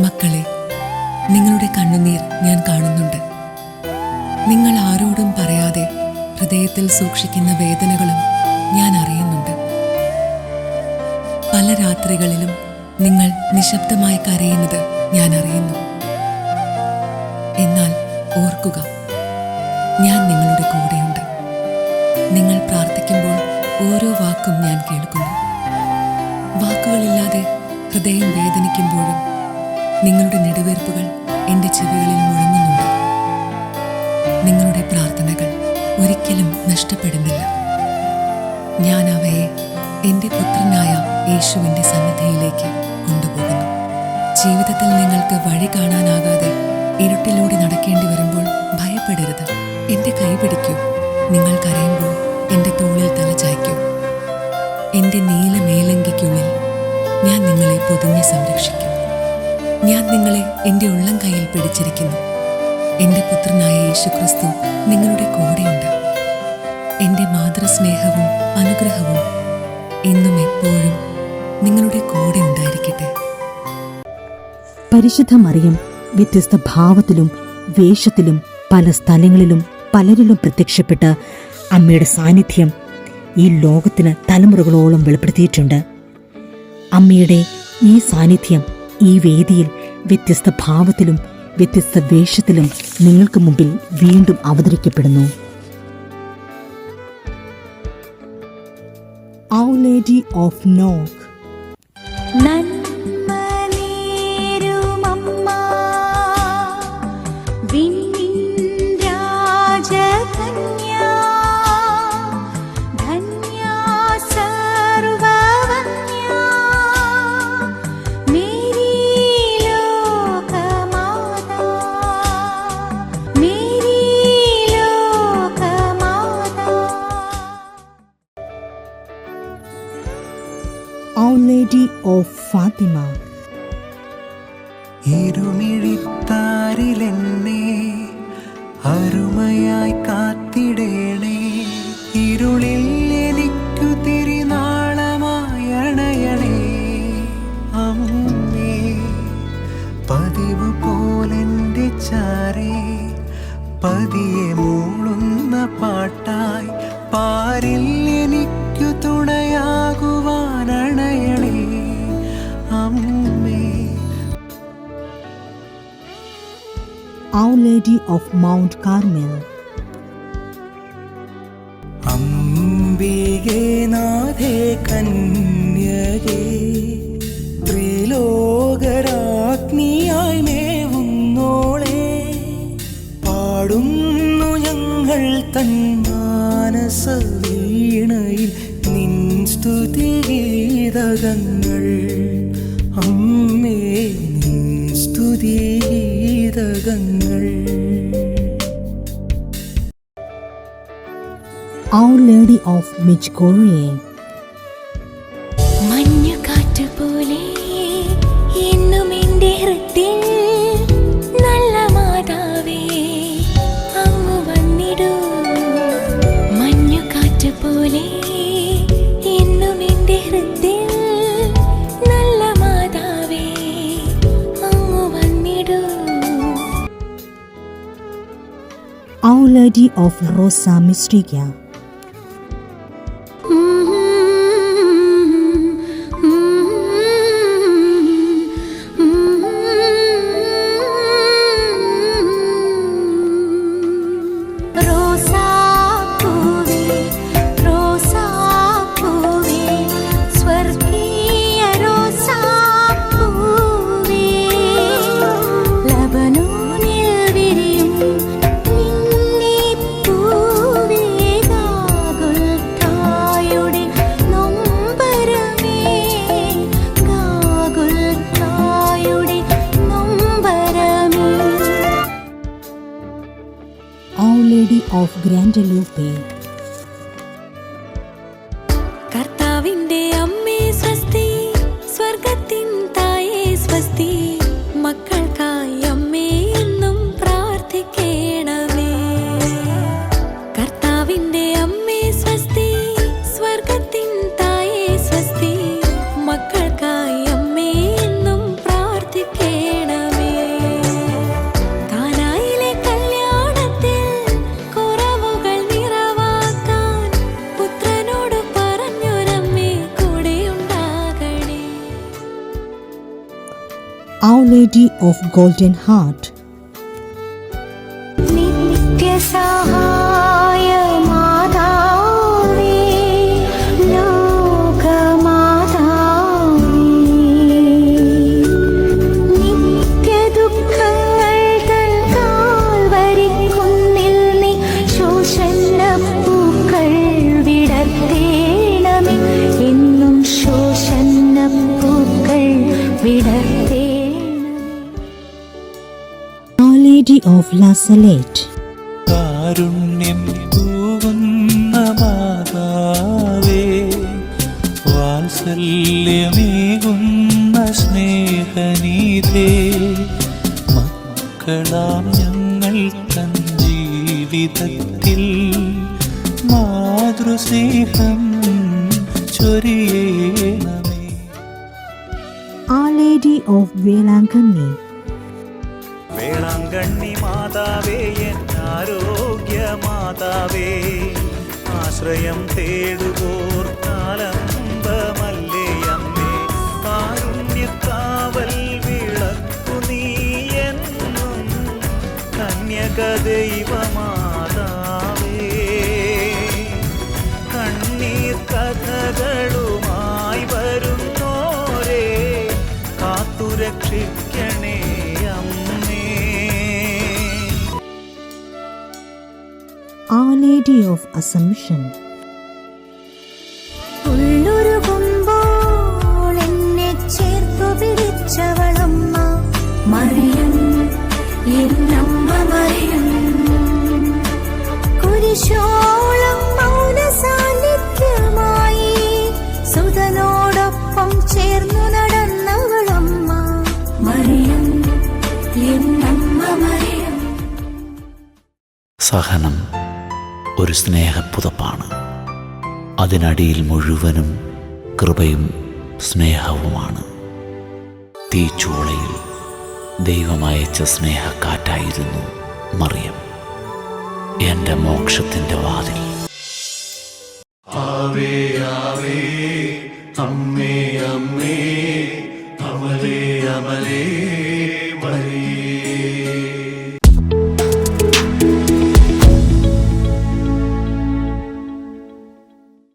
മക്കളെ, നിങ്ങളുടെ കണ്ണുനീർ ഞാൻ കാണുന്നുണ്ട്. നിങ്ങൾ ആരോടും പറയാതെ ഹൃദയത്തിൽ സൂക്ഷിക്കുന്ന വേദനകളും ഞാൻ അറിയുന്നുണ്ട്. പല രാത്രികളിലും നിങ്ങൾ നിശബ്ദമായി കരയുന്നത് ഞാൻ അറിയുന്നു. എന്നാൽ ഓർക്കുക, ഞാൻ നിങ്ങളുടെ കൂടെയുണ്ട്. നിങ്ങൾ പ്രാർത്ഥിക്കുമ്പോൾ ഓരോ വാക്കും ഞാൻ കേൾക്കുന്നു. വാക്കുകളില്ലാതെ ഹൃദയം വേദനിക്കുമ്പോഴും നിങ്ങളുടെ നെടുവീർപ്പുകൾ എൻ്റെ ചെവികളിൽ മുഴങ്ങുന്നുണ്ട്. നിങ്ങളുടെ പ്രാർത്ഥനകൾ ഒരിക്കലും നഷ്ടപ്പെടുന്നില്ല. ഞാൻ അവയെ എൻ്റെ പുത്രനായ യേശുവിൻ്റെ സന്നിധിയിലേക്ക് കൊണ്ടുപോകുന്നു. ജീവിതത്തിൽ നിങ്ങൾക്ക് വഴി കാണാനാകാതെ ഇരുട്ടിലൂടെ നടക്കേണ്ടി വരുമ്പോൾ ഭയപ്പെടരുത്. എൻ്റെ കൈ പിടിക്കൂ. നിങ്ങൾ കരയുമ്പോൾ എൻ്റെ തോളിൽ തല ചായ്ക്കൂ. എൻ്റെ നീല മേലങ്കിക്കുള്ളിൽ ഞാൻ നിങ്ങളെ പൊതിഞ്ഞ് സംരക്ഷിക്കും. ഞാൻ നിങ്ങളെ എൻ്റെ ഉള്ളം കൈയിൽ പിടിച്ചിരിക്കുന്നു. എൻ്റെ പുത്രനായ യേശുക്രിസ്തു നിങ്ങളുടെ കൂടെയുണ്ട്. എൻ്റെ മാതൃസ്നേഹവും അനുഗ്രഹവും എന്നും എപ്പോഴും നിങ്ങളുടെ കൂടെ ഉണ്ടായിരിക്കട്ടെ. പരിശുദ്ധ മറിയം വ്യത്യസ്ത ഭാവത്തിലും വേഷത്തിലും പല സ്ഥലങ്ങളിലും പലരിലും പ്രത്യക്ഷപ്പെട്ട അമ്മയുടെ സാന്നിധ്യം ഈ ലോകത്തിന് തലമുറകളോളം വെളിപ്പെടുത്തിയിട്ടുണ്ട്. അമ്മയുടെ ഈ സാന്നിധ്യം ഈ വേദിയിൽ വ്യത്യസ്ത ഭാവത്തിലും വ്യത്യസ്ത വേഷത്തിലും നിങ്ങൾക്ക് മുമ്പിൽ വീണ്ടും അവതരിക്കപ്പെടുന്നു. Our Lady of Knock. Our Lady of Fatima. ഇരുമിഴിത്താരിലെന്നെ അരുമയായി കാത്തിടേണേ. ഇരുളിൽ എനിക്കു തിരിനാളമായി അണയണേ. അമ്മേ, പതിവ് പോലെൻ്റെ ചാരേ പതിയെ മൂളുന്ന പാട്ടായി പാരിൽ എനിക്കു തുണയാകുവാനണയണേ. അമ്മേ. Our Lady of Mount Carmel. അംബികേ നാഥേ കന്യകേ ത്രിലോകരാജ്ഞിയായി മേവുന്നോളെ, പാടുന്നു ഞങ്ങൾ തൻ മാനസ വീണയിൽ നിൻ സ്തുതിഗീതകങ്ങൾ. അമ്മേ, നിൻ സ്തുതിഗീതകങ്ങൾ. Our Lady of Medjugorje. മഞ്ഞുകാറ്റ് പോലെ എന്നും എൻ്റെ ഹൃദയത്തിൽ നല്ല മാതാവേ അങ്ങ് വന്നിടൂ. മഞ്ഞുകാറ്റ് പോലെ എന്നും എൻ്റെ ഹൃദയത്തിൽ നല്ല മാതാവേ അങ്ങ് വന്നിടൂ. Our Lady of Rosa Mystica. Our Lady of Guadalupe. കർത്താവിന്റെ അമ്മേ സ്വസ്തി, സ്വർഗത്തിൻ തായേ സ്വസ്തി, മക്കൾക്കായി അമ്മേ എന്നും പ്രാർത്ഥിക്കണമേ. കർത്താവിന്റെ അമ്മേ സ്വസ്തി, സ്വർഗത്തിൻ തായേ സ്വസ്തി, മക്കൾക്കായി അമ്മേ എന്നും പ്രാർത്ഥിക്കണമേ. Our Lady of Golden Heart, നിത്യസഹായ മാതാവേ, ലോകമാതാവേ, നിത്യദുഃഖങ്ങൾ തൻ കാൽവരിക്കുന്നിൽ നീ ശോഷന്നപ്പൂക്കൾ വിടർത്തേണമേ, എന്നും ശോഷന്നപ്പൂക്കൾ വിടർത്തേണമേ. Our Lady of La Salette, കാരുണ്യം തൂകുന്ന മാതാവേ, വാത്സല്യമേകുന്ന സ്നേഹനീതേ, മക്കളാം ഞങ്ങൾ തൻ ജീവിതത്തിൽ മാതൃസ്നേഹം ചൊരിയേണമേ. Our Lady of Velankanni, Velankanni മാതാവേ, എൻ ആരോഗ്യ മാതാവേ, ആശ്രയം തേടുവോർ കാലംബമല്ലേ അമ്മേ, കാരുണ്യക്കാവൽ വിളക്കു നീ എന്നും കന്യക ദൈവമാതാവേ, കണ്ണീർ കഥകളുമായി വരുന്നോരേ കാത്തുരക്ഷിക്കണേ അമ്മേ. Our Lady of Assumption, ഉള്ളുരുകുമ്പോൾ എന്നെ ചേർത്തു പിടിച്ചവളമ്മ മറിയം, എന്നമ്മ മറിയം, കുരിശോളം മൗന സാന്നിധ്യമായി സുതനോടൊപ്പം ചേർന്നു നടന്നവളമ്മ മറിയം, എന്നമ്മ മറിയം. സഹനം ഒരു സ്നേഹപ്പുതപ്പാണ്. അതിനടിയിൽ മുഴുവനും കൃപയും സ്നേഹവുമാണ്. തീച്ചൂളയിൽ ദൈവമയച്ച സ്നേഹക്കാറ്റായിരുന്നു മറിയം, എൻ്റെ മോക്ഷത്തിൻ്റെ വാതിൽ. ആവേ ആവേ അമ്മേ അമ്മേ അമലേ അമലേ